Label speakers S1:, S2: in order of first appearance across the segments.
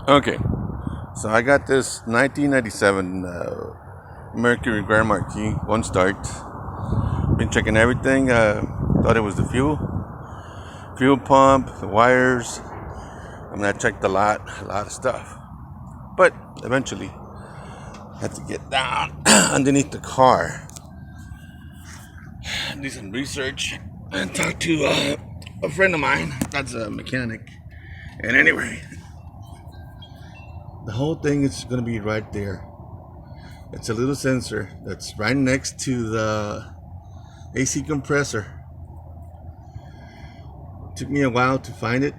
S1: Okay, so I got this 1997 Mercury Grand Marquis, one start. Been checking everything. Thought it was the fuel pump, the wires. I mean, I checked a lot of stuff. But eventually, I had to get down underneath the car, do some research, and talk to a friend of mine that's a mechanic. And anyway, the whole thing is going to be right there. It's a little sensor that's right next to the AC compressor. Took me a while to found it,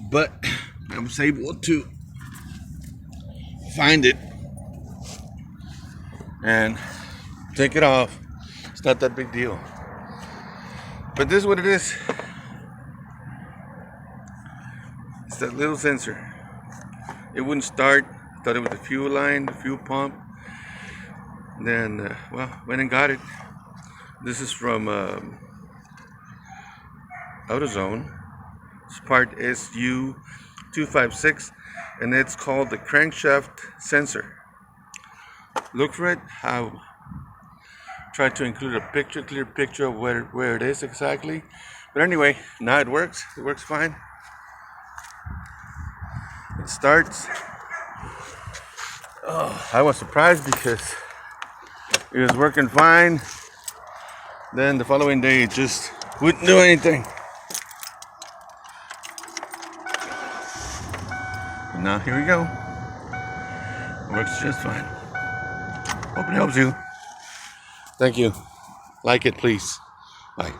S1: but I was able to find it and take it off. It's not that big deal. But this is what it is. It's that little sensor. It wouldn't start. Thought it was the fuel line, the fuel pump. Then, went and got it. This is from AutoZone. It's part SU256, and it's called the crankshaft sensor. Look for it. I'll try to include a clear picture of where it is exactly. But anyway, now it works. It works fine. It starts. Oh, I was surprised because it was working fine. Then the following day it just wouldn't do anything. And now here we go. It works just fine. Hope it helps you. Thank you. Like it, please. Bye.